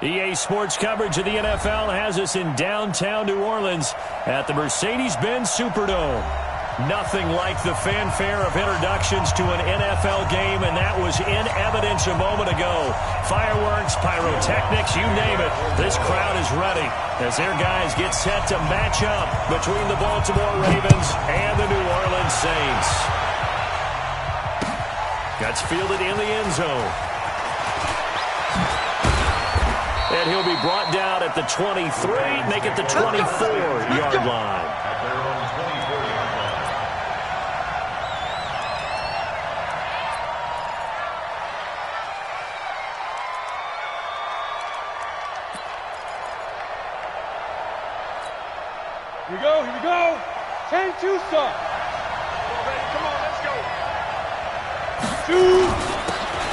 EA Sports coverage of the NFL has us in downtown New Orleans at the Mercedes-Benz Superdome. Nothing like the fanfare of introductions to an NFL game, and that was in evidence a moment ago. Fireworks, pyrotechnics, you name it. This crowd is ready as their guys get set to match up between the Baltimore Ravens and the New Orleans Saints. Gets fielded in the end zone. And he'll be brought down at the 23, make it the 24-yard line. Here we go, here we go. Change two, son. Come on, let's go. Two.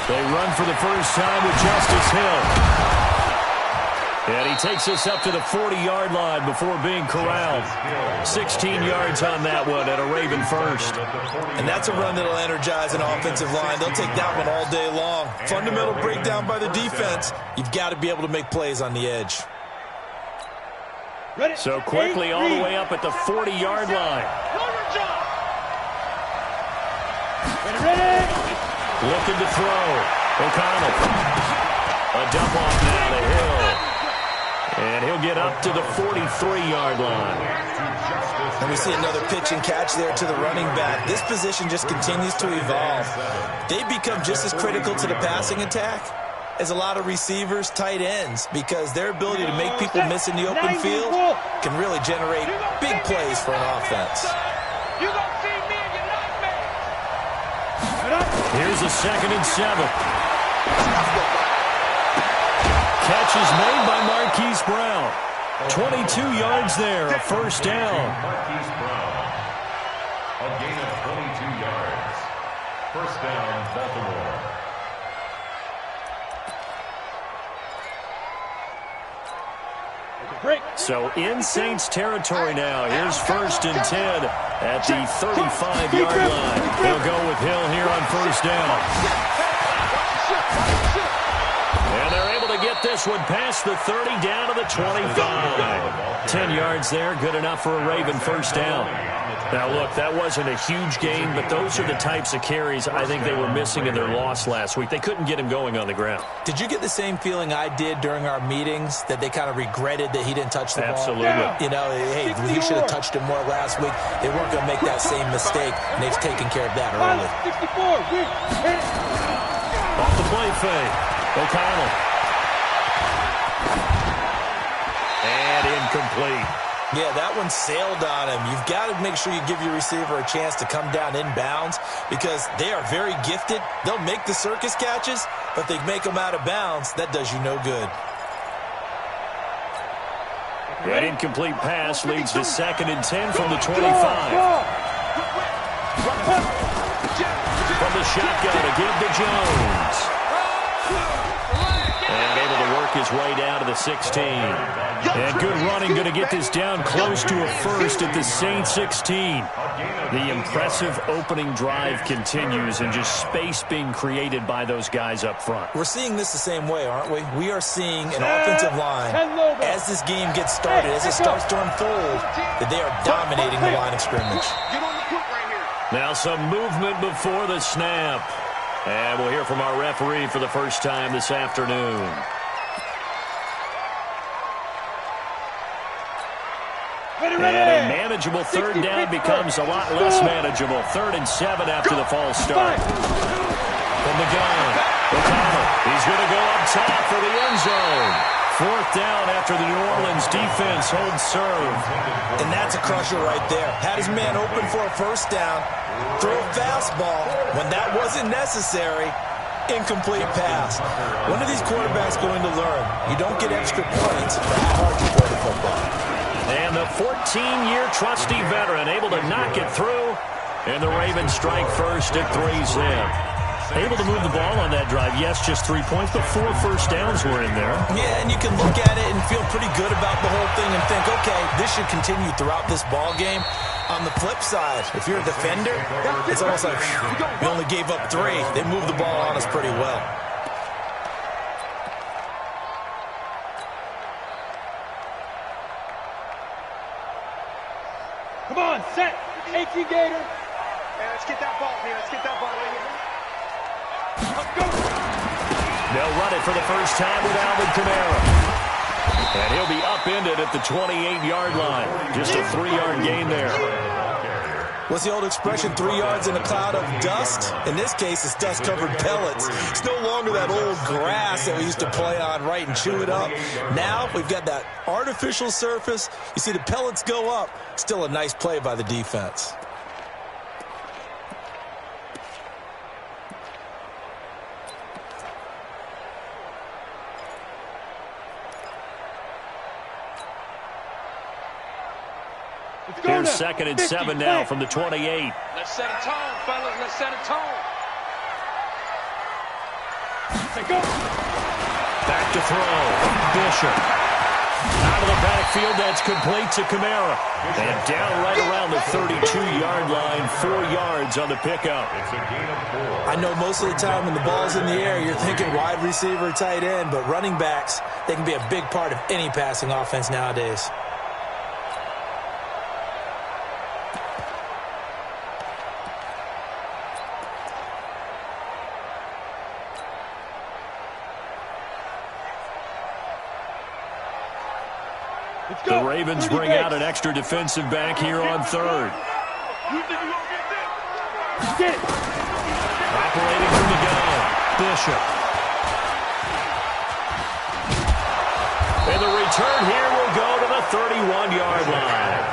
They run for the first time with Justice Hill. And he takes us up to the 40-yard line before being corralled. 16 yards on that one and a Raven first. And that's a run that'll energize an offensive line. They'll take that one all day long. Fundamental breakdown by the defense. You've got to be able to make plays on the edge. So quickly all the way up at the 40-yard line. Looking to throw. O'Connell. A dump off now to Hill. And he'll get up to the 43-yard line. And we see another pitch and catch there to the running back. This position just continues to evolve. They become just as critical to the passing attack as a lot of receivers, tight ends, because their ability to make people miss in the open field can really generate big plays for an offense. Here's a 2nd and 7. Catch is made by Marquise Brown. 22 yards there, a first down. Marquise Brown, a gain of 22 yards. First down, Baltimore. So in Saints territory now. Here's 1st and 10 at the 35-yard line. They'll go with Hill here on first down. And they're able to get this one past the 30 down to the 25. 10 yards there, good enough for a Raven first down. Now, look, that wasn't a huge gain, but those are the types of carries I think they were missing in their loss last week. They couldn't get him going on the ground. Did you get the same feeling I did during our meetings, that they kind of regretted that he didn't touch the ball? Absolutely. You know, hey, he should have touched him more last week. They weren't going to make that same mistake, and they've taken care of that early. Off the play fake. O'Connell. And incomplete. Yeah, that one sailed on him. You've got to make sure you give your receiver a chance to come down inbounds because they are very gifted. They'll make the circus catches, but they make them out of bounds. That does you no good. That incomplete pass leads to 2nd and 10 from the 25. From the shotgun to give to Jones. And able to work his way down to the 16. And good running, going to get this down close to a first at the Saints 16. The impressive opening drive continues and just space being created by those guys up front. We're seeing this the same way, aren't we? We are seeing an offensive line, as this game gets started, as it starts to unfold, that they are dominating the line of scrimmage. Now some movement before the snap. And we'll hear from our referee for the first time this afternoon. And a manageable 3rd down becomes a lot less manageable. 3rd and 7 after the false start. From the gun, O'Connell. He's going to go up top for the end zone. 4th down after the New Orleans defense holds serve. And that's a crusher right there. Had his man open for a first down. Throw a fastball when that wasn't necessary. Incomplete pass. When are these quarterbacks going to learn? You don't get extra points for how hard you throw the football. And the 14-year trusty veteran able to knock it through. And the Ravens strike first at 3-zip. Able to move the ball on that drive. Yes, just 3 points, but 4 first downs were in there. Yeah, and you can look at it and feel pretty good about the whole thing and think, okay, this should continue throughout this ball game. On the flip side, if you're a defender, it's almost like we only gave up 3. They moved the ball on us pretty well. on, set. 18 Gator. Hey, let's get that ball here. Let's get that ball right here. Let's go. They'll run it for the first time with Alvin Kamara. And he'll be upended at the 28-yard line. Just a 3-yard gain there. What's the old expression, 3 yards in a cloud of dust? In this case, it's dust-covered pellets. It's no longer that old grass that we used to play on, right, and chew it up. Now we've got that artificial surface. You see the pellets go up. Still a nice play by the defense. Here's 2nd and 7 now from the 28. Let's set a tone, fellas. Let's set a tone. Let's go. Back to throw. Bishop. Out of the backfield, that's complete to Kamara. And down right around the 32-yard line, 4 yards on the pickup. I know most of the time when the ball's in the air, you're thinking wide receiver, tight end, but running backs, they can be a big part of any passing offense nowadays. The Ravens bring out an extra defensive back here on 3rd. Operating from the gun, Bishop. And the return here will go to the 31-yard line.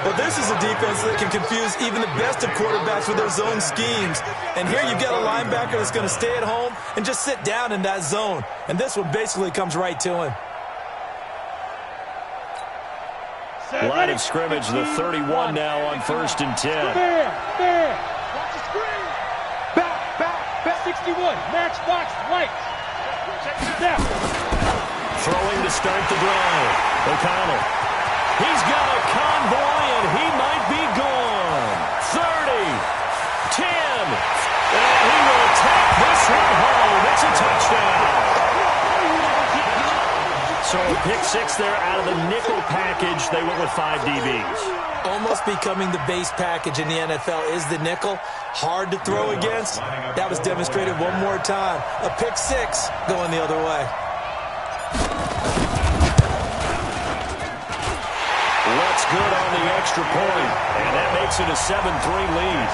Well, this is a defense that can confuse even the best of quarterbacks with their zone schemes. And here you've got a linebacker that's going to stay at home and just sit down in that zone. And this one basically comes right to him. Line of scrimmage, the 31 now on 1st and 10. There. Watch the screen. Back. 61. Matchbox right. Step. Throwing to start the drive. O'Connell. He's got a convoy, and he might be gone. 30. 10. And he will take this one home. It's a touchdown. So a pick 6 there out of the nickel package. They went with 5 DBs. Almost becoming the base package in the NFL is the nickel. Hard to throw against. That was demonstrated one more time. A pick 6 going the other way. What's good on the extra point, and that makes it a 7-3 lead.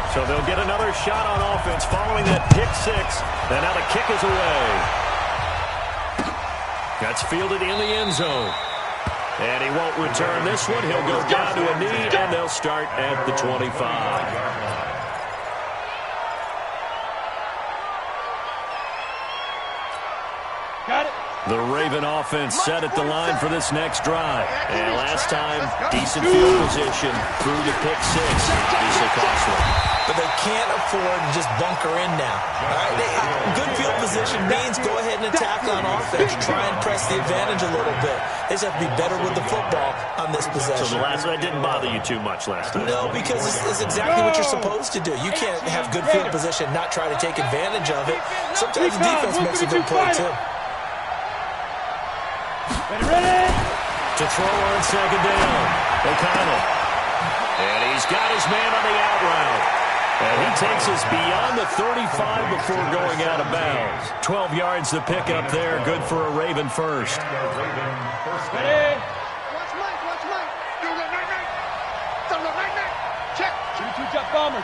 So they'll get another shot on offense following that pick 6. And now the kick is away. That's fielded in the end zone. And he won't return this one. He'll go down to a knee, and they'll start at the 25. Got it. The Raven offense set at the line for this next drive. And last time, decent field position through the pick 6. This will cost them. But they can't afford to just bunker in now. All right? Good field position means go ahead and attack on offense. Try and press the advantage a little bit. They just have to be better with the football on this possession. So the last one didn't bother you too much last time? No, because it's exactly what you're supposed to do. You can't have good field position and not try to take advantage of it. Sometimes the defense makes a good play, too. Ready? To throw on 2nd down. O'Connell. And he's got his man on the out route. And he takes us beyond the 35 before going out of bounds. 12 yards to pick up there. Good for a Raven first. Ready? Watch Mike. Do the night. Check. 22 jet bomber.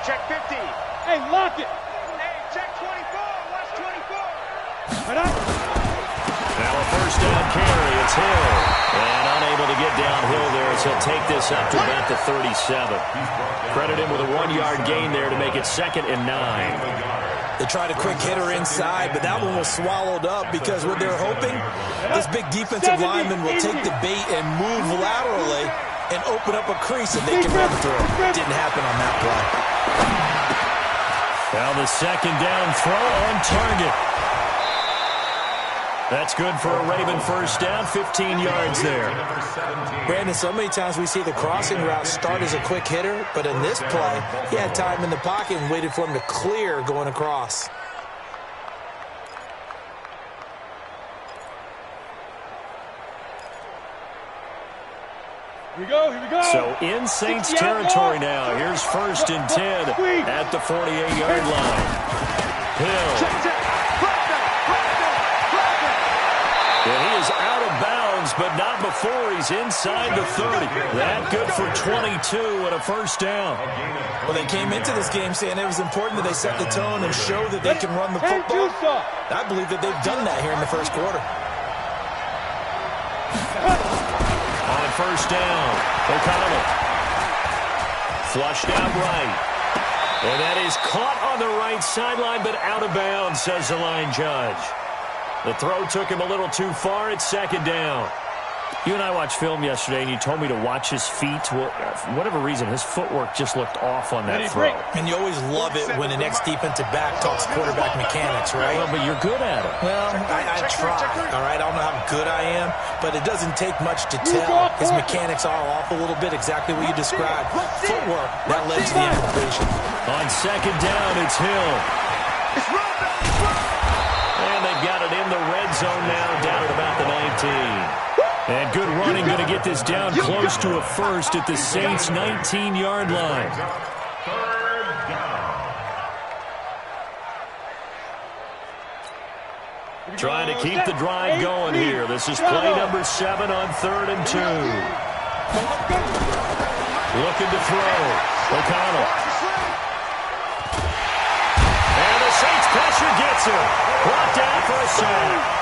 Check 50. Hey, lock it. Hey, check 24. Watch 24. Right up. Now a first down carry. It's Hill. And unable to get downhill there as he'll take this up to about the 37. Credit him with a 1-yard gain there to make it 2nd and 9. They tried a quick hitter inside, but that one was swallowed up because what they're hoping, this big defensive lineman will take the bait and move laterally and open up a crease that they can run through. Didn't happen on that play. Now the 2nd down throw on target. That's good for a Raven first down, 15 yards there. Brandon, so many times we see the crossing route start as a quick hitter, but in this play, he had time in the pocket and waited for him to clear going across. Here we go, here we go. So in Saints territory now. Here's 1st and 10 at the 48-yard line. Hill. And he is out of bounds, but not before he's inside the 30. That good for 22 and a first down. Well, they came into this game saying it was important that they set the tone and show that they can run the football. I believe that they've done that here in the first quarter. On first down, O'Connell. Flushed out right. And that is caught on the right sideline, but out of bounds, says the line judge. The throw took him a little too far. It's 2nd down. You and I watched film yesterday, and you told me to watch his feet. Well, for whatever reason, his footwork just looked off on that throw. And you always love it when the next defensive back talks quarterback mechanics, right? Well, but you're good at it. Well, I try, all right? I don't know how good I am, but it doesn't take much to tell. His mechanics are off a little bit, exactly what you described. Footwork, that led to the incompletion. On 2nd down, it's Hill. And they've got it in the red zone now, down at about the 19. And good running, going to get this down close to a first at the Saints' 19-yard line. 3rd down. Trying to keep the drive going here. This is play number 7 on 3rd and 2. Looking to throw. O'Connell. And the Saints pressure gets him. Brought down for a sack.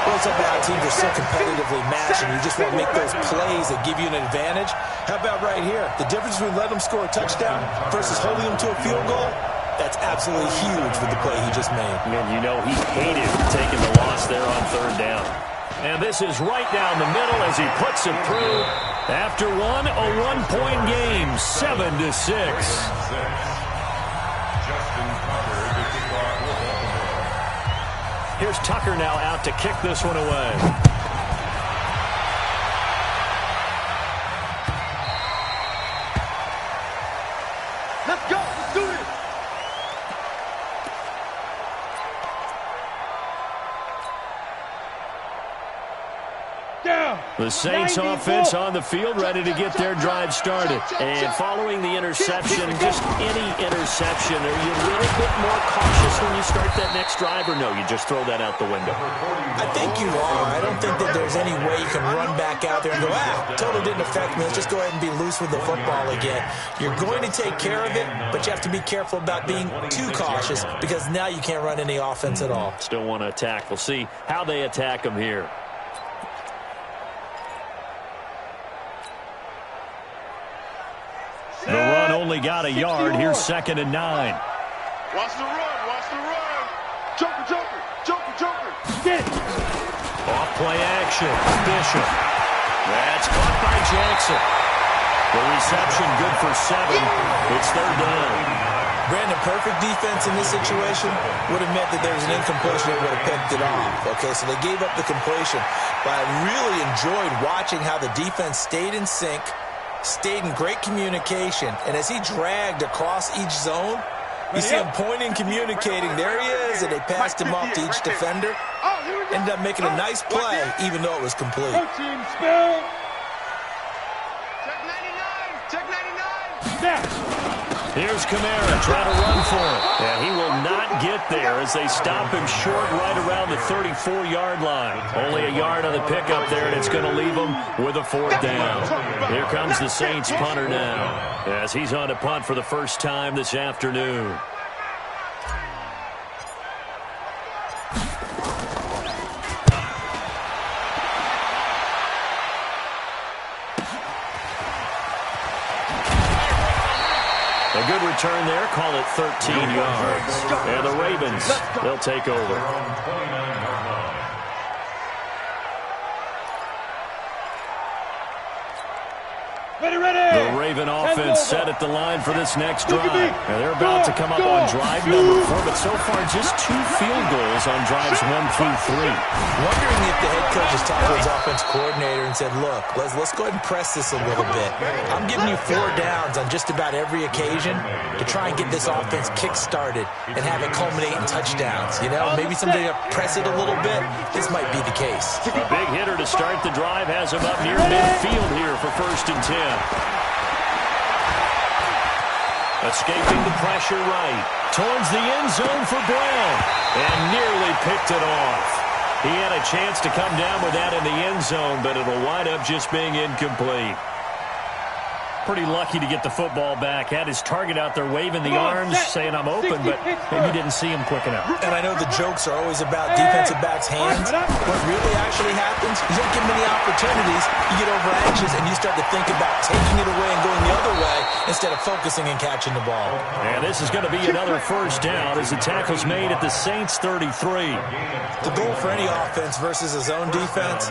Well, some bad teams are so competitively matched, and you just want to make those plays that give you an advantage. How about right here? The difference between letting them score a touchdown versus holding them to a field goal, that's absolutely huge with the play he just made. And you know he hated taking the loss there on 3rd down. And this is right down the middle as he puts it through. After a one-point game, 7-6. Here's Tucker now out to kick this one away. Let's go. Let's do it. Down. The Saints offense on the field, ready to get their drive started. And following the interception, just any interception, are you a little bit more cautious when you start that next drive, or no, you just throw that out the window? I think you are. I don't think that there's any way you can run back out there and go, totally didn't affect me. Let's just go ahead and be loose with the football again. You're going to take care of it, but you have to be careful about being too cautious because now you can't run any offense at all. Still want to attack. We'll see how they attack them here. The run only got a yard. Here's 2nd and 9. Watch the run. Watch the run. Joker, Joker. Joker, Joker. Get it. Off play action. Bishop. That's caught by Jackson. The reception good for 7. It's 3rd down. Brandon, perfect defense in this situation would have meant that there was an incompletion that would have picked it off. Okay, so they gave up the completion. But I really enjoyed watching how the defense stayed in sync, stayed in great communication, and as he dragged across each zone, you see him pointing, communicating. There he is, and they passed him off to each defender. Ended up making a nice play, even though it was complete. Team spell. Check 99. Check 99. Snap. Here's Kamara trying to run for it. And he will not get there as they stop him short right around the 34-yard line. Only a yard on the pickup there, and it's going to leave him with a 4th down. Here comes the Saints punter now as he's on to punt for the first time this afternoon. A good return there. Call it 13 yards. And the Ravens, they'll take over. Ready, ready. The Ravens Raven offense set at the line for this next drive. Now they're about to come up on drive number 4, but so far just 2 field goals on drives 1 through 3. Wondering if the head coach has talked to his offense coordinator and said, look, let's go ahead and press this a little bit. I'm giving you 4 downs on just about every occasion to try and get this offense kick-started and have it culminate in touchdowns. You know, maybe someday press it a little bit. This might be the case. A big hitter to start the drive has him up near midfield here for 1st and 10. Escaping the pressure right. Towards the end zone for Brown. And nearly picked it off. He had a chance to come down with that in the end zone, but it'll wind up just being incomplete. Pretty lucky to get the football back. Had his target out there waving the arms, saying I'm open, but maybe didn't see him quick enough. And I know the jokes are always about defensive backs' hands. What really actually happens, you don't get many opportunities. You get over anxious, and you start to think about taking it away and going the other way instead of focusing and catching the ball. And this is going to be another 1st down as the tackle's made at the Saints 33. The goal for any offense versus a zone defense,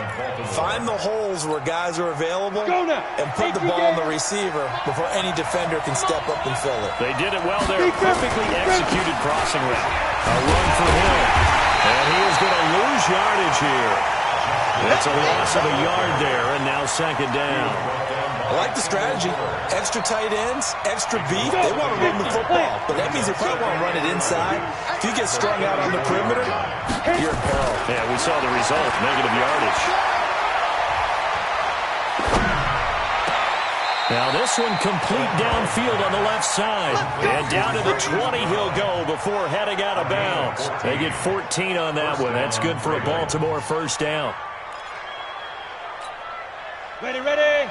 find the holes where guys are available and put the ball on the receiver before any defender can step up and fill it. They did it well there. Perfectly executed crossing route. A run for Hill. And he is going to lose yardage here. That's a loss of a yard there, and now 2nd down. I like the strategy. Extra tight ends, extra beef. They want to run the football, but that means they probably want to run it inside. If you get strung out on the perimeter, you're in peril. Yeah, we saw the result, negative yardage. Now this one complete downfield on the left side. And down to the 20 he'll go before heading out of bounds. They get 14 on that one. That's good for a Baltimore 1st down. Ready, ready.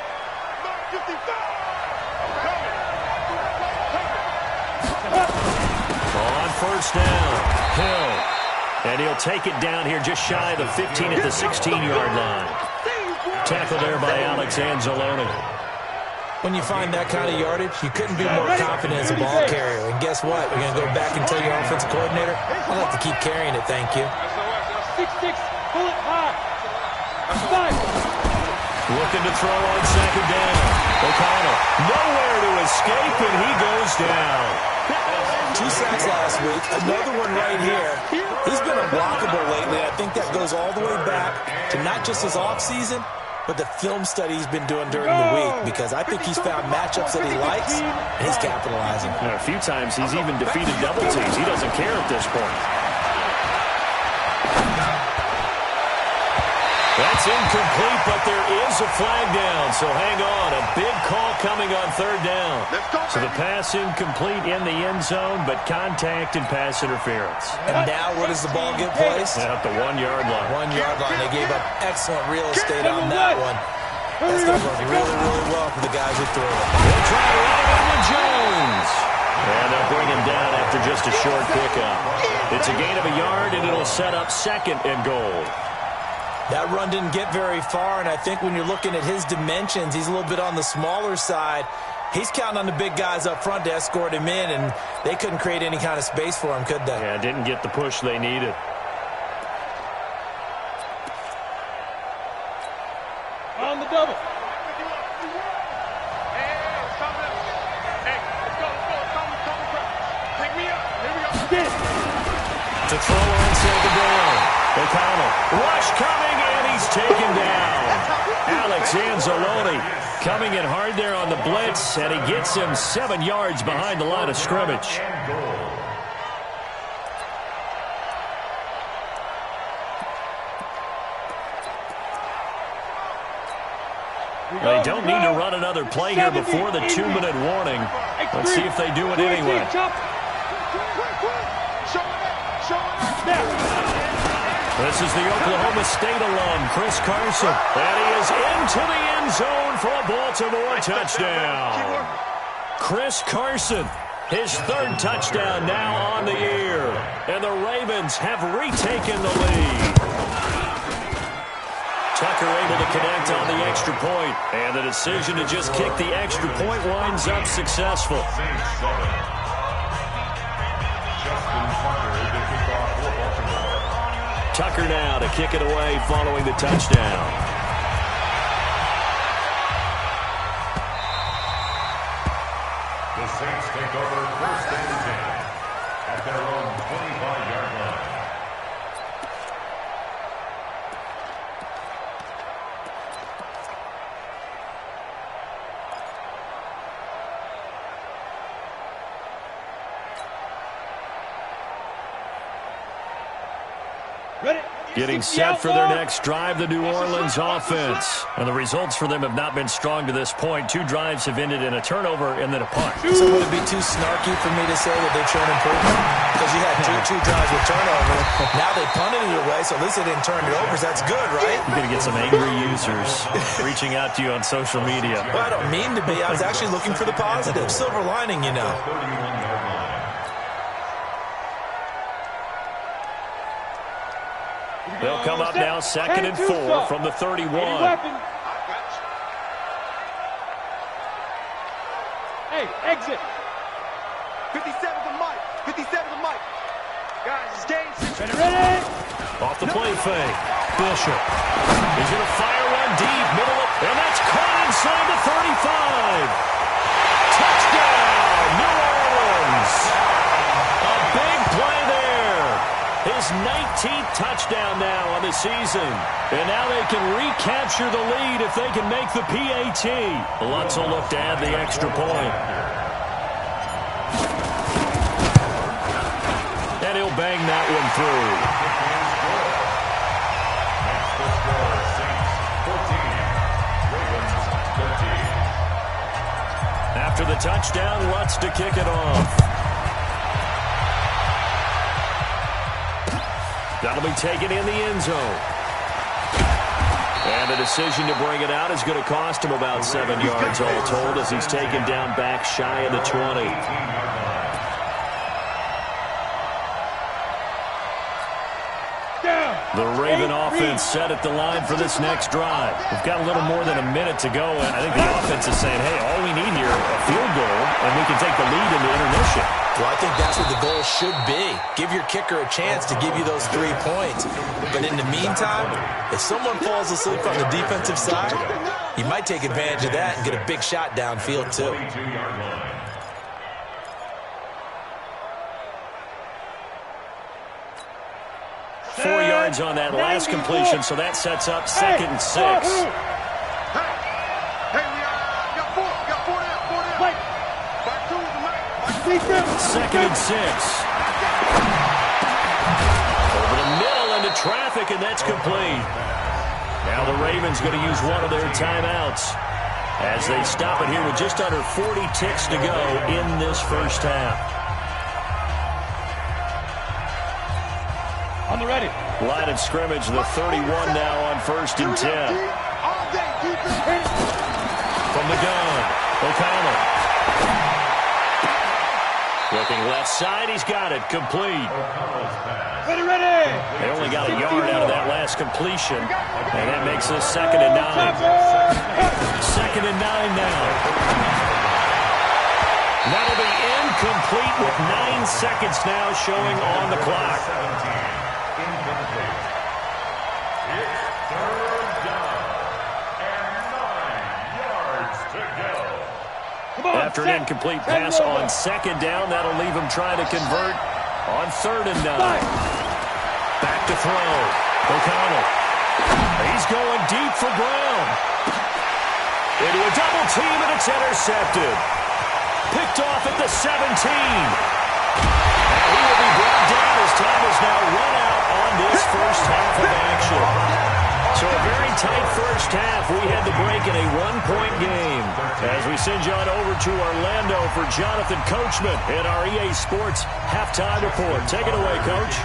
On 1st down, Hill. And he'll take it down here just shy of the 15 at the 16-yard line. Tackled there by Alex Anzalone. When you find that kind of yardage, you couldn't be more confident as a ball carrier. And guess what? You're going to go back and tell your offensive coordinator, I'd like to keep carrying it, thank you. 6-6, pull it high. 5. Looking to throw on 2nd down. O'Connell nowhere to escape, and he goes down. 2 sacks last week, another one right here. He's been unblockable lately. I think that goes all the way back to not just his offseason, but the film study he's been doing during the week, because I think he's found matchups that he likes, and he's capitalizing. A few times he's even defeated double teams. He doesn't care at this point. That's incomplete, but there is a flag down, so hang on. A big call coming on 3rd down. So the pass incomplete in the end zone, but contact and pass interference. And now where does the ball get placed? At the 1-yard line. 1-yard line. They gave up excellent real estate on that one. That's going to work really, really well for the guys who threw it. They'll try to run it into Jones. And they'll bring him down after just a short pickup. It's a gain of a yard, and it'll set up 2nd and goal. That run didn't get very far, and I think when you're looking at his dimensions, he's a little bit on the smaller side. He's counting on the big guys up front to escort him in, and they couldn't create any kind of space for him, could they? Yeah, didn't get the push they needed. On the double. To throw on 2nd down. O'Connell, rush coming, and he's taken down. Alex Anzalone coming in hard there on the blitz, and he gets him 7 yards behind the line of scrimmage. They don't need to run another play here before the 2-minute warning. Let's see if they do it anyway. This is the Oklahoma State alum, Chris Carson. And he is into the end zone for a Baltimore touchdown. Chris Carson, his 3rd touchdown now on the year. And the Ravens have retaken the lead. Tucker able to connect on the extra point. And the decision to just kick the extra point winds up successful. Tucker now to kick it away following the touchdown. Getting set for their next drive, the New Orleans offense. And the results for them have not been strong to this point. 2 drives have ended in a turnover and then a punt. So would it be too snarky for me to say that they've shown improvement? Because you had two drives with turnover. Now they punted it away, so at least they didn't turn it over. So that's good, right? You're going to get some angry users reaching out to you on social media. Well, I don't mean to be. I was actually looking for the positive. Silver lining, you know. They'll come up now 2nd and 4 from the 31. Hey, exit. 57 to Mike. 57 to Mike. Guys, it's game. Ready? Off the play fake. Bishop. He's going to fire one deep, middle of, and that's caught inside the 35. Touchdown, New Orleans. A big play there. His 19th touchdown now on the season. And now they can recapture the lead if they can make the PAT. Lutz will look to add the extra point. And he'll bang that one through. After the touchdown, Lutz to kick it off. That'll be taken in the end zone. And the decision to bring it out is going to cost him about 7 yards all told as he's taken down back shy of the 20. The Raven offense set at the line for this next drive. We've got a little more than a minute to go, and I think the offense is saying, hey, all we need here, a field goal, and we can take the lead in the intermission. Well, I think that's what the goal should be. Give your kicker a chance to give you those 3 points. But in the meantime, if someone falls asleep on the defensive side, you might take advantage of that and get a big shot downfield, too. 4 yards on that last completion, so that sets up 2nd and 6. Hey, we got four down. Back two to Mike. 2nd and 6. Over the middle into traffic, and that's complete. Now the Ravens going to use one of their timeouts as they stop it here with just under 40 ticks to go in this first half. On the ready. Line of scrimmage, the 31 now on 1st and 10. From the gun, O'Connell. Looking left side, he's got it, complete. Ready. They only got a yard out of that last completion, and that makes this 2nd and 9. 2nd and 9 now. That'll be incomplete with 9 seconds now showing on the clock. After an incomplete pass on 2nd down, that'll leave him trying to convert on 3rd and 9. Back to throw. O'Connell. He's going deep for Brown. Into a double team, and it's intercepted. Picked off at the 17. And he will be brought down as time is now run out on this first half of action. So a very tight first half. We had the break in a 1-point game. As we send you on over to Orlando for Jonathan Coachman in our EA Sports halftime report. Take it away, Coach.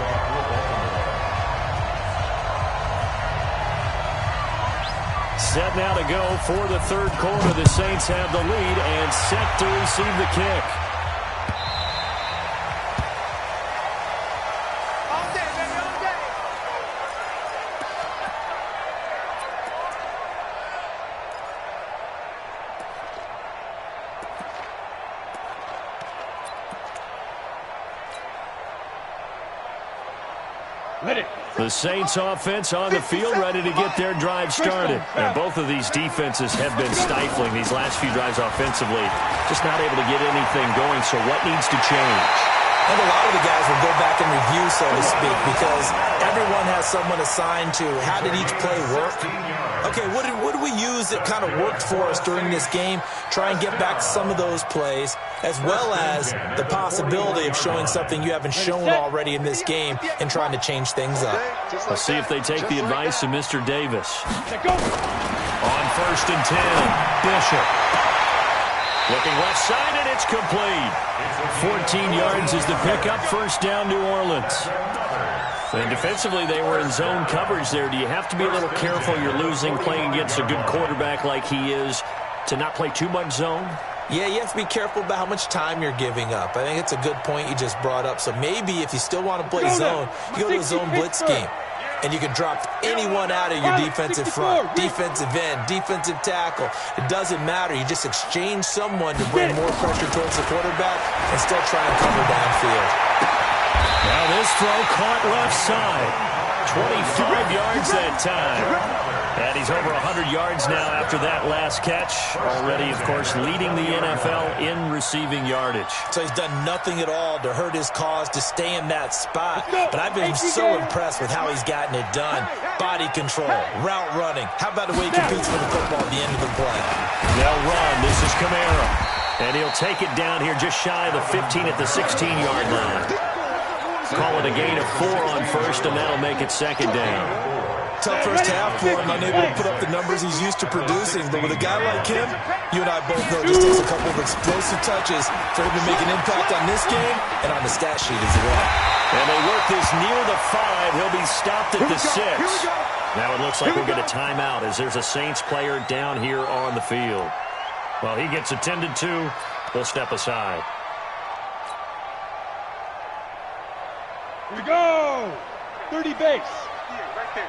Set now to go for the 3rd quarter. The Saints have the lead and set to receive the kick. The Saints offense on the field, ready to get their drive started. And both of these defenses have been stifling these last few drives offensively. Just not able to get anything going, so what needs to change? And a lot of the guys will go back and review, so to speak, because everyone has someone assigned to how did each play work. Okay, what did we use that kind of worked for us during this game? Try and get back to some of those plays, as well as the possibility of showing something you haven't shown already in this game and trying to change things up. Let's see if they take the advice of Mr. Davis. On 1st and 10, Bishop. Looking left side, and it's complete. 14 yards is the pickup. First down, New Orleans. And defensively, they were in zone coverage there. Do you have to be a little careful? You're losing, playing against a good quarterback like he is, to not play too much zone? Yeah, you have to be careful about how much time you're giving up. I think it's a good point you just brought up. So maybe if you still want to play zone, you go to a zone blitz scheme. And you can drop anyone out of your defensive front, defensive end, defensive tackle. It doesn't matter. You just exchange someone to bring more pressure towards the quarterback and still try and cover downfield. Now this throw caught left side. 25 yards that time. And he's over 100 yards now after that last catch. Already, of course, leading the NFL in receiving yardage. So he's done nothing at all to hurt his cause, to stay in that spot. But I've been so impressed with how he's gotten it done. Body control, route running. How about the way he competes for the football at the end of the play? They'll run. This is Kamara. And he'll take it down here just shy of the 15 at the 16-yard line. Call it a gain of 4 on first, and that'll make it second down. Tough first half for him, unable to put up the numbers he's used to producing. But with a guy like him, you and I both know it just takes a couple of explosive touches for him to make an impact on this game and on the stat sheet as well. And they work this near the 5. He'll be stopped at the 6. Now it looks like we'll get a timeout as there's a Saints player down here on the field. Well, he gets attended to. We'll step aside. Here we go. 30 base. Right there.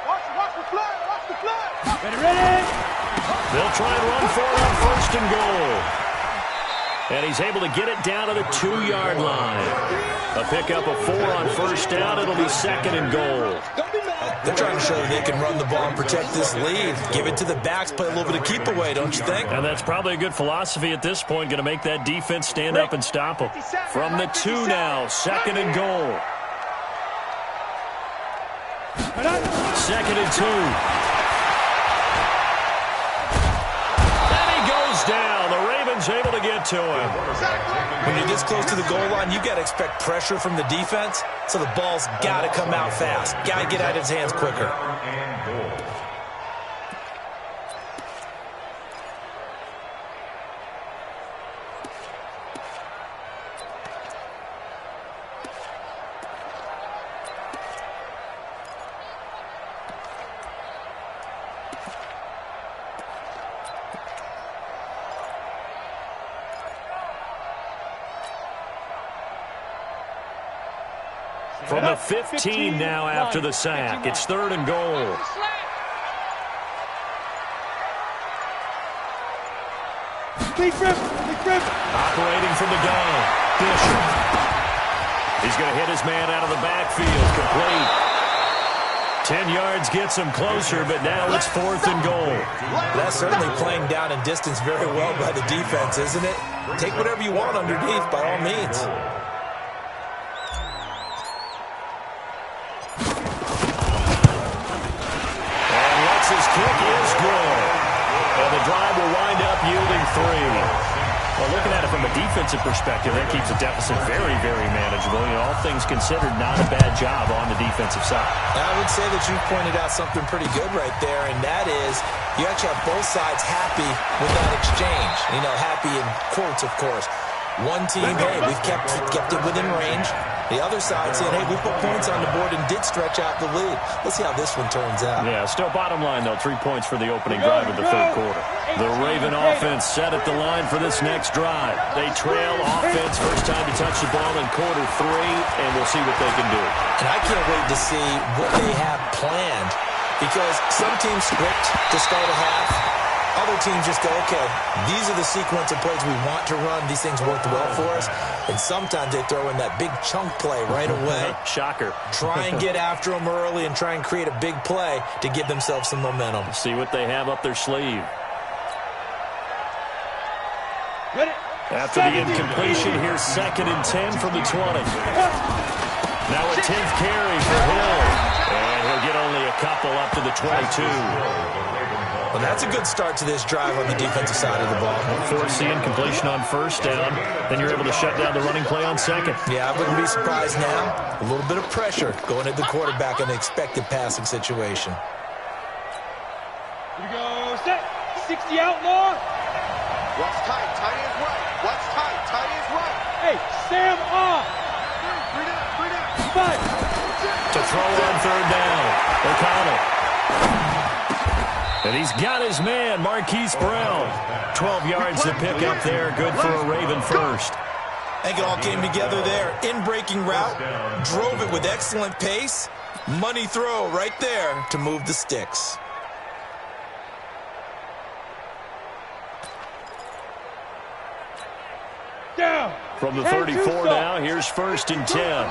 Watch the flood. Watch the flood. Ready. They'll try and run for it on 1st and goal. And he's able to get it down to the 2-yard line. A pickup of 4 on first down. It'll be 2nd and goal. They're trying to show they can run the ball and protect this lead. Give it to the backs, play a little bit of keep away, don't you think? And that's probably a good philosophy at this point. Going to make that defense stand up and stop them. From the 2 now, 2nd and goal. 2nd and 2. And he goes down. The Ravens able to get to him. When you're this close to the goal line, you got to expect pressure from the defense, so the ball's got to come out fast. Got to get out of his hands quicker. From the 15 now after the sack. It's 3rd and goal. Operating from the gun. Bishop. He's going to hit his man out of the backfield. Complete. 10 yards gets him closer, but now it's 4th and goal. That's certainly playing down and distance very well by the defense, isn't it? Take whatever you want underneath, by all means. His kick is good. And the drive will wind up yielding 3. Well, looking at it from a defensive perspective, that keeps the deficit very, very manageable. You know, all things considered, not a bad job on the defensive side. I would say that you pointed out something pretty good right there, and that is you actually have both sides happy with that exchange. You know, happy in quotes, of course. One team, hey, we've kept it within range. The other side saying, hey, we put points on the board and did stretch out the lead. Let's see how this one turns out. Yeah, still bottom line, though, 3 points for the opening drive of the 3rd quarter. The Raven offense set at the line for this next drive. They trail offense, first time to touch the ball in quarter 3, and we'll see what they can do. And I can't wait to see what they have planned, because some teams script to start a half. Other teams just go, okay, these are the sequence of plays we want to run. These things worked well for us. And sometimes they throw in that big chunk play right away. Shocker. Try and get after them early and try and create a big play to give themselves some momentum. See what they have up their sleeve. Ready? After the incompletion, here's 2nd and 10 from the 20. Now a 10th carry for Hill. And he'll get only a couple up to the 22. Well, that's a good start to this drive on the defensive side of the ball. Force the incompletion on 1st down. Then you're able to shut down the running play on 2nd. Yeah, I wouldn't be surprised now. A little bit of pressure going at the quarterback in an expected passing situation. Here we go. Set. 60 outlaw. Watch tight. Tight ends right. Watch tight. Tight ends right. Hey, Sam off. 5. To throw on 3rd down. O'Connell. And he's got his man, Marquise Brown. 12 yards to pick up there. Good for a Raven first. I think it all came together there. In-breaking route. Drove it with excellent pace. Money throw right there to move the sticks. Down. From the 34 now, here's 1st and 10.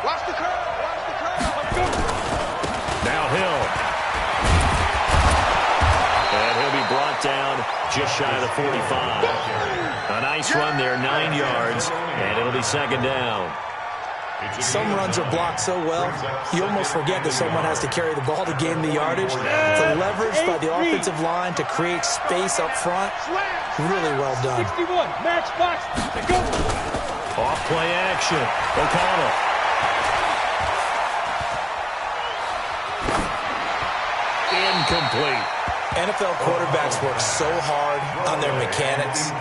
Watch the curve. Watch the curve. Now Hill. And he'll be brought down just shy of the 45. A nice run there, 9 yards, and it'll be 2nd down. Some runs are blocked so well, you almost forget that someone has to carry the ball to gain the yardage. The leverage by the offensive line to create space up front, really well done. 61, match box, go. Off play action, O'Connell. Incomplete. NFL quarterbacks work so hard on their mechanics,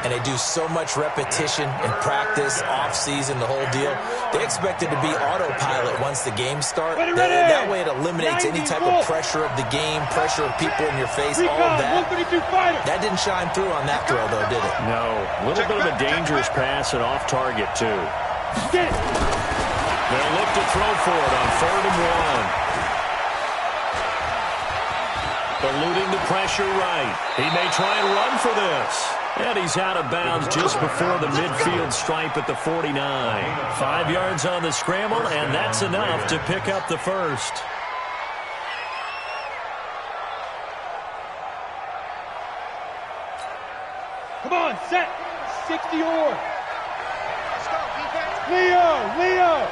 and they do so much repetition in practice, off-season, the whole deal. They expect it to be autopilot once the games start. That way it eliminates any type of pressure of the game, pressure of people in your face, all of that. That didn't shine through on that throw, though, did it? No. A little bit of a dangerous pass and off target, too. They'll look to throw for it on 3rd and 1. Eluding the pressure right. He may try and run for this. And he's out of bounds just before the midfield stripe at the 49. 5 yards on the scramble, and that's enough to pick up the first. Come on, set. 60 or. Let's go, defense. Leo.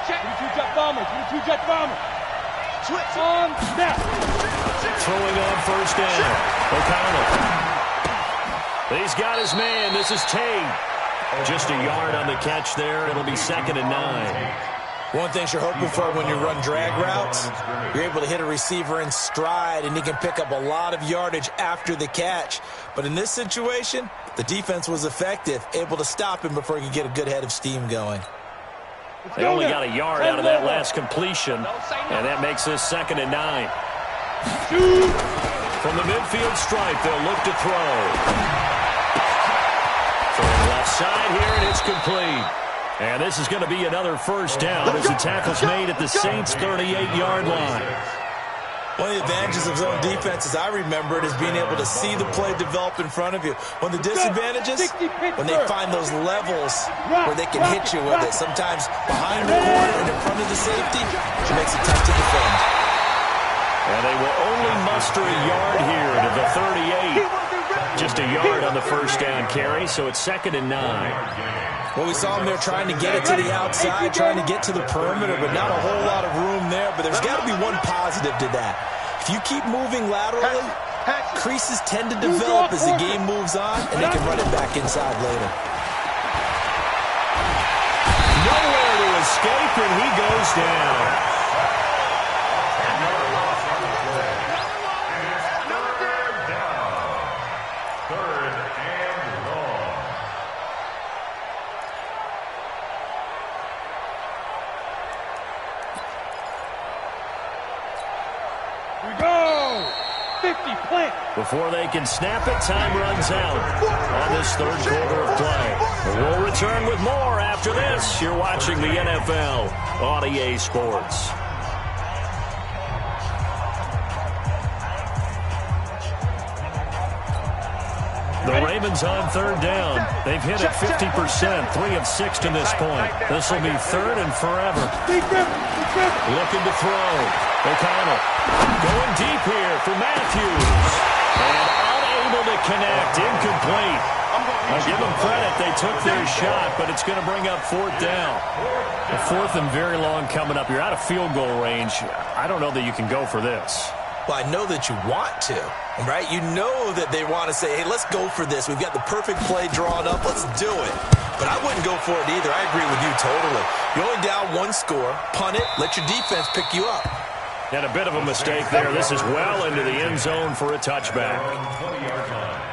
Check. 22 jet bomber. 22 jet bomber. Switch. On snap. Throwing on 1st down. O'Connell. He's got his man. This is Tate. Just a yard on the catch there. It'll be 2nd and 9. One thing you're hoping for when you run drag routes, you're able to hit a receiver in stride, and he can pick up a lot of yardage after the catch. But in this situation, the defense was effective, able to stop him before he could get a good head of steam going. They only got a yard out of that last completion, and that makes this 2nd and 9. From the midfield stripe, they'll look to throw. From the left side here, and it's complete. And this is going to be another 1st down as the tackle's made at the Saints' 38-yard line. One of the advantages of zone defense, as I remember it, is being able to see the play develop in front of you. One of the disadvantages, when they find those levels where they can hit you with it. Sometimes behind the corner and in front of the safety, it makes it tough to defend. And they will only muster a yard here to the 38. Just a yard on the 1st down carry, so it's 2nd and 9. Well, we saw him there trying to get it to the outside, trying to get to the perimeter, but not a whole lot of room there. But there's got to be one positive to that. If you keep moving laterally, creases tend to develop as the game moves on, and they can run it back inside later. Nowhere to escape, and he goes down. Before they can snap it, time runs out on this 3rd quarter of play. We'll return with more after this. You're watching the NFL on EA Sports. The Ravens on 3rd down. They've hit it 50%, 3 of 6 to this point. This will be 3rd and forever. Looking to throw. O'Connell going deep here for Matthews. And Unable to connect. Incomplete. I'll give them credit. They took their shot, but it's going to bring up fourth down. A fourth and very long coming up. You're out of field goal range. I don't know that you can go for this. Well, I know that you want to, right? You know that they want to say, hey, let's go for this. We've got the perfect play drawn up. Let's do it. But I wouldn't go for it either. I agree with you totally. You're only down one score. Punt it. Let your defense pick you up. And a bit of a mistake there. This is well into the end zone for a touchback. 20-yard line.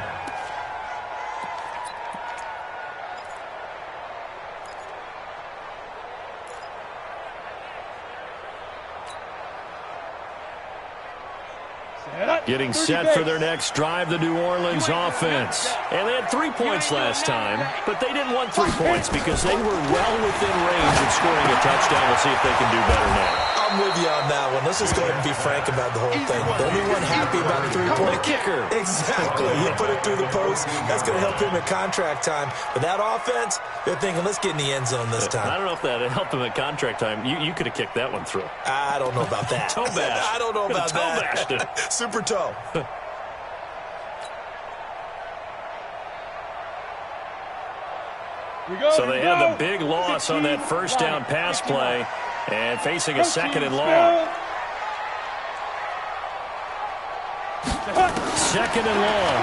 Getting set for their next drive, the New Orleans offense. And they had 3 points last time, but they didn't want 3 points because they were well within range of scoring a touchdown. We'll see if they can do better now. I'm with you on that one. Let's just go ahead and be frank about the whole thing. The only one happy about the three-point kicker. Exactly. You put it through the post. That's going to help him at contract time. But that offense, they're thinking, let's get in the end zone this time. I don't know if that helped him at contract time. You could have kicked that one through. I don't know about that. Toe bash. I don't know about that. Toe bashed it. Super toe. So they had the big loss on that first down pass play and facing a second and long. Second and long.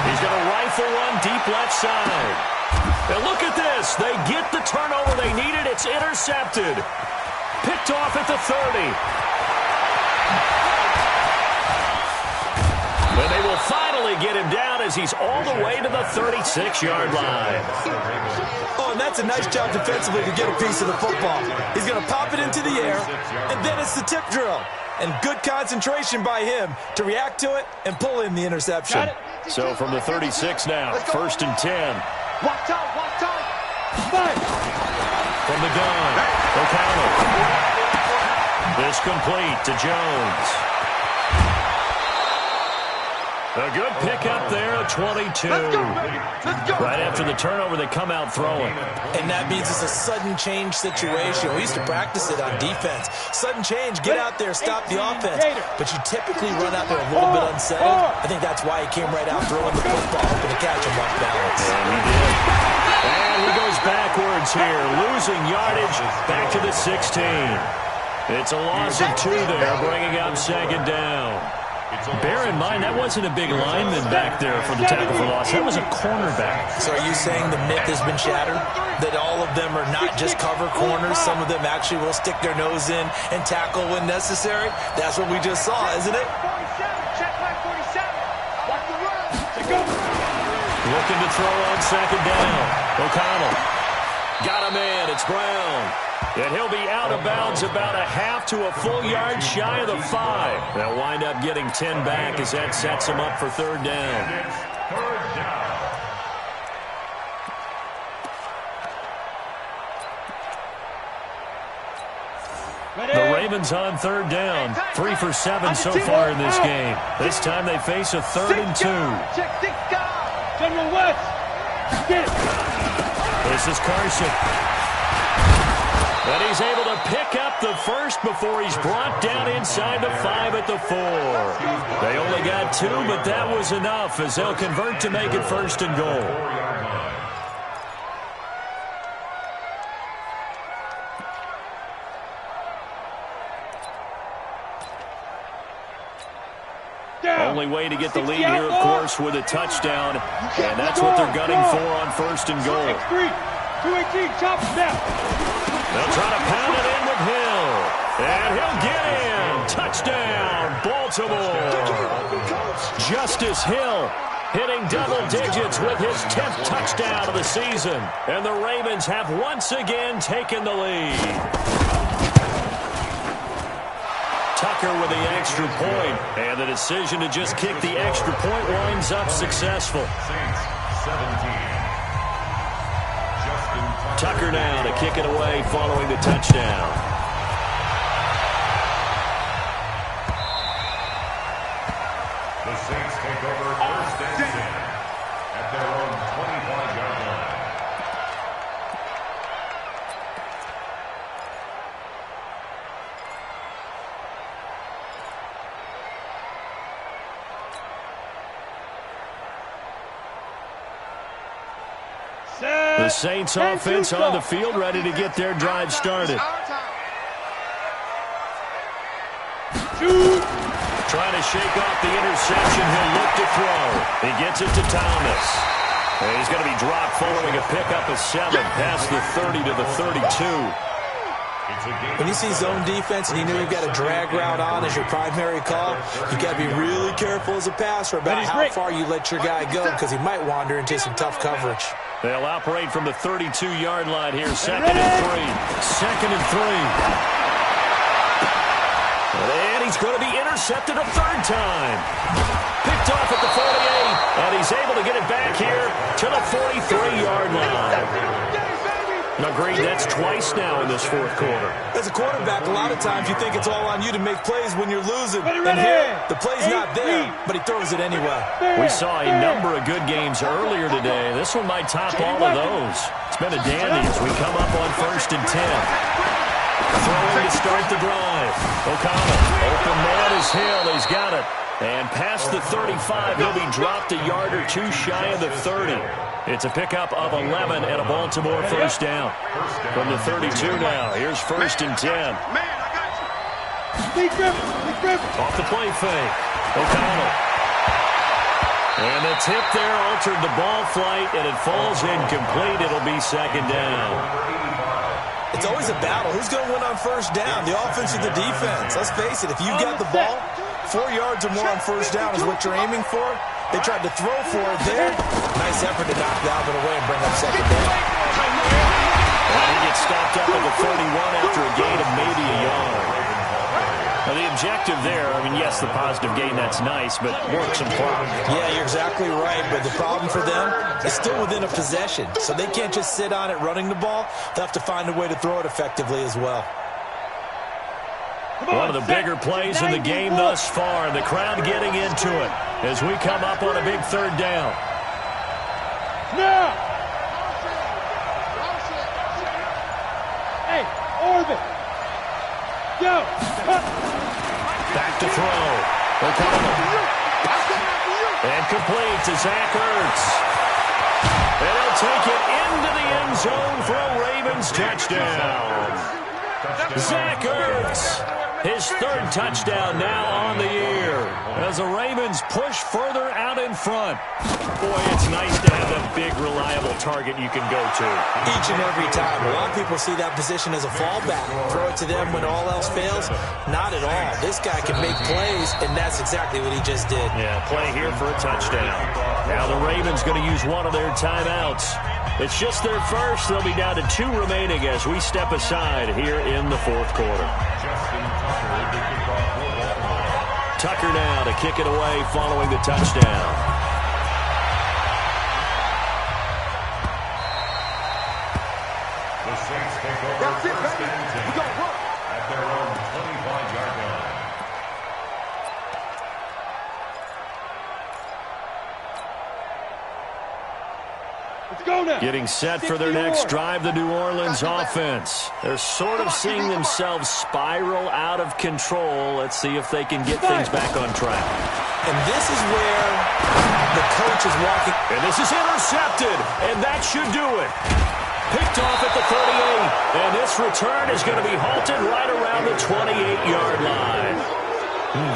He's going to rifle one deep left side. And look at this. They get the turnover they needed. It's intercepted. Picked off at the 30. And they will finally get him down as he's all the way to the 36-yard line. Oh, and that's a nice job defensively to get a piece of the football. He's going to pop it into the air, and then it's the tip drill. And good concentration by him to react to it and pull in the interception. So from the 36 now, first and 10. Watch out, watch out. From the gun, O'Connell. This complete to Jones. A good pickup there, 22. Let's go, baby. Let's go. Right after the turnover, they come out throwing. And that means it's a sudden change situation. We used to practice it on defense. Sudden change, get out there, stop the offense. But you typically run out there a little bit unsettled. I think that's why he came right out throwing the football, hoping to catch him off balance. And he did. And he goes backwards here, losing yardage back to the 16. It's a loss of 2 there, bringing up second down. Bear in mind, that wasn't a big lineman back there for the tackle for loss. That was a cornerback. So are you saying the myth has been shattered? That all of them are not just cover corners? Some of them actually will stick their nose in and tackle when necessary? That's what we just saw, isn't it? 47, check my 47. Watch the run. Looking to throw on second down. O'Connell. Got him in. It's Brown. And he'll be out of bounds about a half to a full yard shy of the 5. They'll wind up getting 10 back as that sets them up for third down. The Ravens on third down. 3 for 7 so far in this game. This time they face a third and 2. Check 6 guys. General West. Get it. This is Carson. And he's able to pick up the first before he's brought down inside the 5 at the 4. They only got 2, but that was enough as they'll convert to make it first and goal. Only way to get the lead here, of course, with a touchdown. And that's what they're gunning for on first and goal. 218, chop snap. They'll try to pound it in with Hill. And he'll get in. Touchdown, Baltimore. Justice Hill hitting double digits with his 10th touchdown of the season. And the Ravens have once again taken the lead. Tucker with the extra point, and the decision to just kick the extra point winds up successful. Tucker now to kick it away following the touchdown. The Saints take over first and 10 at their own 25-yard line. The Saints offense on the field, ready to get their drive started. Trying to shake off the interception. He'll look to throw. He gets it to Thomas. And he's going to be dropped following a pickup of 7 past the 30 to the 32. When you see zone defense and you know you've got a drag route on as your primary call, you got to be really careful as a passer about how far you let your guy go because he might wander into some tough coverage. They'll operate from the 32-yard line here. 2nd and 3. 2nd and 3. And he's going to be intercepted a 3rd time. Picked off at the 48, and he's able to get it back here to the 43-yard line. Agreed, that's twice now in this 4th quarter. As a quarterback, a lot of times you think it's all on you to make plays when you're losing. And here, the play's not there, but he throws it anyway. We saw a number of good games earlier today. This one might top all of those. It's been a dandy as we come up on 1st and 10. Throwing to start the drive. O'Connell, open man is Hill. He's got it. And past the 35, he'll be dropped a yard or 2 shy of the 30. It's a pickup of 11 and a Baltimore 1st down. From the 32 now, here's 1st and 10. Off the play fake. O'Connell. And the tip there altered the ball flight, and it falls incomplete. It'll be 2nd down. It's always a battle. Who's going to win on 1st down, the offense or the defense? Let's face it, if you've got the ball, 4 yards or more on 1st down is what you're aiming for. They tried to throw for it there. Nice effort to knock that one away and bring up 2nd down. And he gets stopped up at the 31 after a gain of maybe a yard. Now, the objective there, I mean, yes, the positive gain, that's nice, but work some clock. Yeah, you're exactly right, but the problem for them is still within a possession, so they can't just sit on it running the ball. They'll have to find a way to throw it effectively as well. One of the bigger plays in the game thus far, and the crowd getting into it as we come up on a big 3rd down. Now! Hey, orbit! Go! Back to throw. O'Connell. And complete to Zach Ertz. And he'll take it into the end zone for a Ravens touchdown. Zach Ertz. His 3rd touchdown now on the year as the Ravens push further out in front. Boy, it's nice to have that big, reliable target you can go to. Each and every time. A lot of people see that position as a fallback. Throw it to them when all else fails. Not at all. This guy can make plays, and that's exactly what he just did. Yeah, play here for a touchdown. Now the Ravens going to use one of their timeouts. It's just their first. They'll be down to 2 remaining as we step aside here in the 4th quarter. Tucker now to kick it away following the touchdown. The Saints take over 1st and 10 at their own 25-yard line. Let's go now. Getting set for their next drive, the New Orleans offense. They're sort of seeing themselves spiral out of control. Let's see if they can get things back on track. And this is where the coach is walking. And this is intercepted, and that should do it. Picked off at the 38, and this return is going to be halted right around the 28-yard line.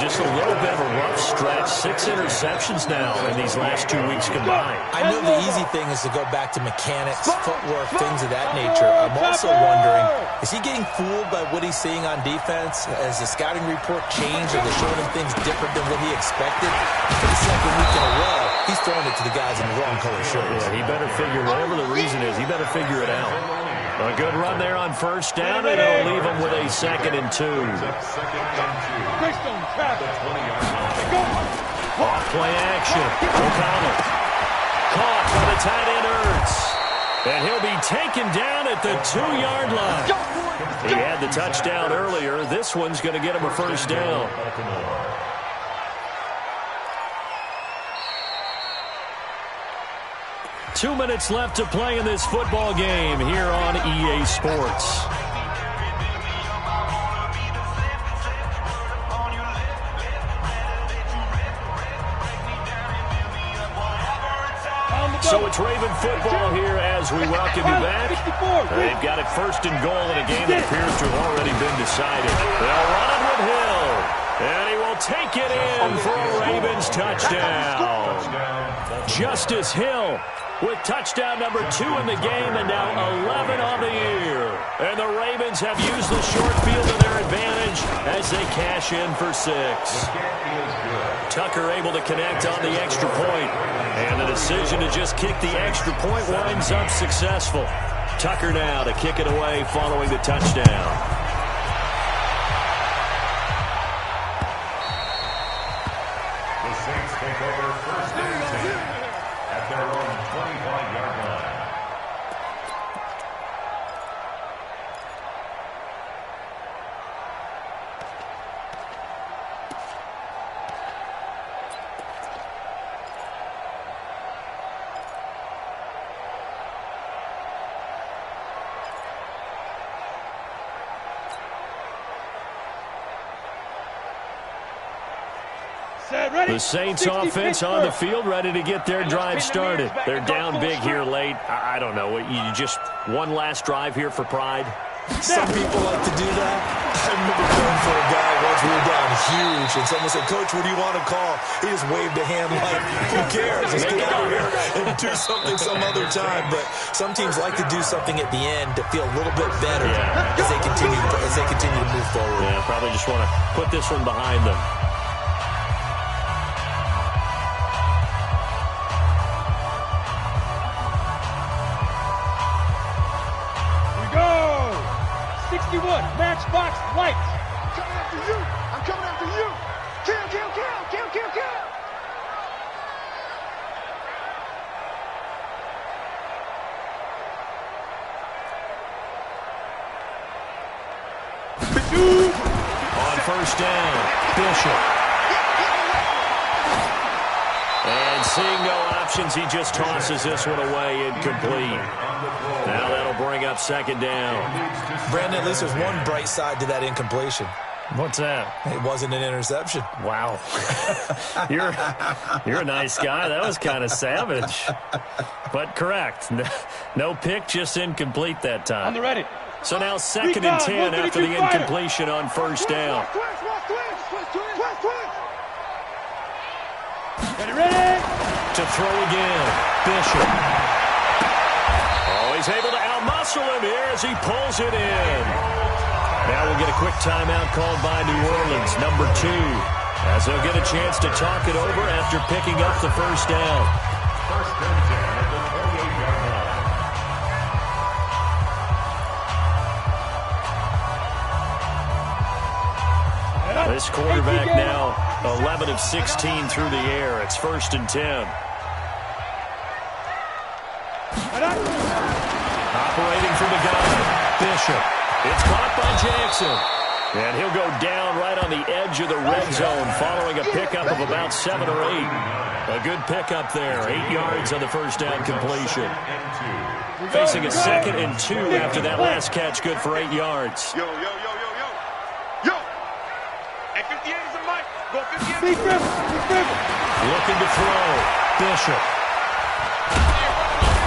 Just a little bit of a rough stretch. 6 interceptions now in these last 2 weeks combined. I know the easy thing is to go back to mechanics, footwork, things of that nature. I'm also wondering, is he getting fooled by what he's seeing on defense? Has the scouting report changed? Are they showing him things different than what he expected? For the 2nd week in a row, he's throwing it to the guys in the wrong color shirts. Yeah, he better figure, whatever the reason is, he better figure it out. A good run there on 1st down, and it'll leave him with a 2nd and 2. Off play action. O'Connell. Caught by the tight end Ertz. And he'll be taken down at the 2-yard line. He had the touchdown earlier. This one's going to get him a 1st down. Two minutes left to play in this football game here on EA Sports. So it's Raven football here as we welcome you back. They've got it first and goal in a game that appears to have already been decided. They'll run it with Hill. And he will take it in for a Ravens touchdown. Justice Hill with touchdown number 2 in the game and now 11 on the year. And the Ravens have used the short field to their advantage as they cash in for 6. Tucker able to connect on the extra point. And the decision to just kick the extra point winds up successful. Tucker now to kick it away following the touchdown. Take over first and 10 at their own 25-yard line. The Saints offense on the field, ready to get their drive started. They're down big here late. I don't know. You just one last drive here for pride? Some people like to do that. I remember going for a guy once we were down huge, and someone said, "Coach, what do you want to call?" He just waved a hand like, who cares? Let's get out here and do something some other time. But some teams like to do something at the end to feel a little bit better as they continue to move forward. Yeah, probably just want to put this one behind them. Matchbox lights. I'm coming after you. I'm coming after you. Kill, kill, kill, kill, kill, kill. On first down, Bishop. And seeing no options, he just tosses this one away incomplete. Now that'll bring up second down. Brandon, at least there's one bright side to that incompletion. What's that? It wasn't an interception. Wow. You're a nice guy. That was kind of savage. But correct. No pick, just incomplete that time. On the ready. So now second and 10 after the incompletion on first down. Ready? To throw again. Bishop. Oh, he's able to outmuscle him here as he pulls it in. Now we'll get a quick timeout called by New Orleans, number 2, as they'll get a chance to talk it over after picking up the first down. First and 10 at the 28-yard line. This quarterback now 11 of 16 through the air. It's first and 10. Operating from the gun, Bishop. It's caught by Jackson. And he'll go down right on the edge of the red zone following a pickup of about 7 or 8. A good pickup there. 8 yards on the first down completion. Facing a second and 2 after that last catch, good for 8 yards. Yo, yo, yo, yo, yo. Yo. At 58 is a mic. Go 58. Looking to throw. Bishop.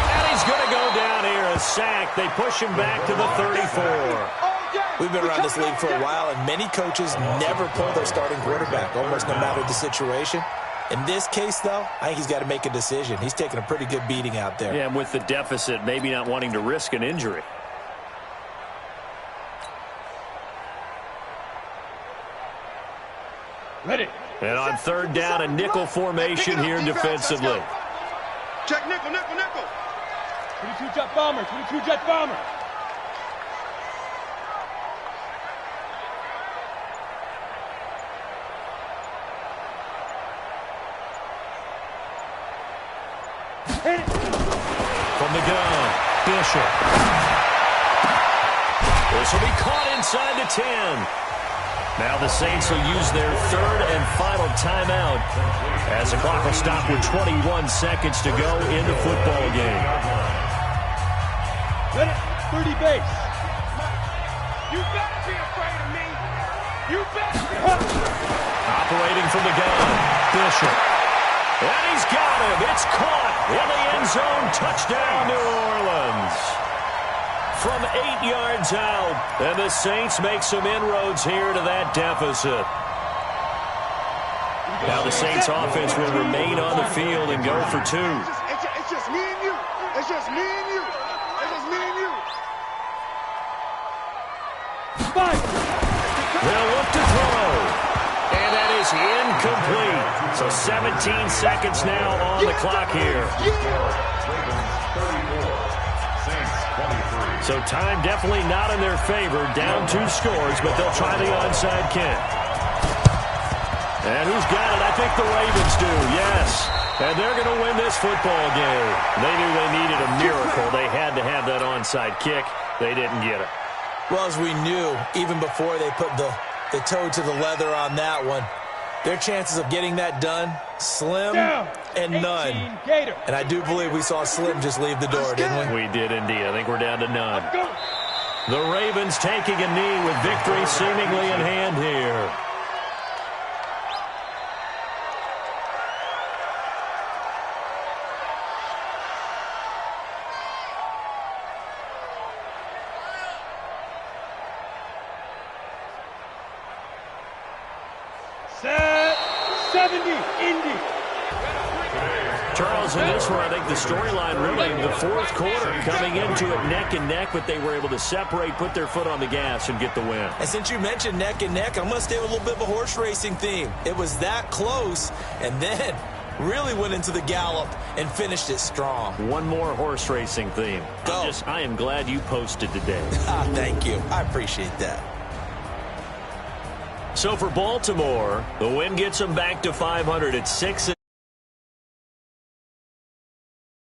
And he's going to go down here. A sack. They push him back to the 34. We've been around this league for a while, and many coaches never pull their starting quarterback, almost no matter the situation. In this case, though, I think he's got to make a decision. He's taking a pretty good beating out there. Yeah, and with the deficit, maybe not wanting to risk an injury. Ready. And on third down, a nickel formation here defensively. Check nickel, nickel, nickel. 22 jet bomber, 22 jet bomber. From the gun, Bishop. This will be caught inside the 10. Now the Saints will use their third and final timeout as the clock will stop with 21 seconds to go in the football game. Ready, 30 base. You better be afraid of me. You better be. Operating from the gun, Bishop. And he's got him. It's caught in the end zone. Touchdown, New Orleans. From 8 yards out. And the Saints make some inroads here to that deficit. Now the Saints offense will remain on the field and go for 2. It's just me and you. It's just me and you. It's just me and you. Spike. They'll look to throw. And that is incomplete. So 17 seconds now on the clock here. So time definitely not in their favor. Down 2 scores, but they'll try the onside kick. And who's got it? I think the Ravens do, yes. And they're going to win this football game. They knew they needed a miracle. They had to have that onside kick. They didn't get it. Well, as we knew, even before they put the toe to the leather on that one, their chances of getting that done, slim and none. And I do believe we saw Slim just leave the door, didn't we? We did indeed. I think we're down to none. The Ravens taking a knee with victory seemingly in hand here. Set 70, Indy. Charles, in this one, I think the storyline really in the fourth quarter, coming into it neck and neck, but they were able to separate, put their foot on the gas, and get the win. And since you mentioned neck and neck, I'm going to stay with a little bit of a horse racing theme. It was that close, and then really went into the gallop and finished it strong. One more horse racing theme. Go. I am glad you posted today. Thank you. I appreciate that. So for Baltimore, the win gets them back to 500 at 6.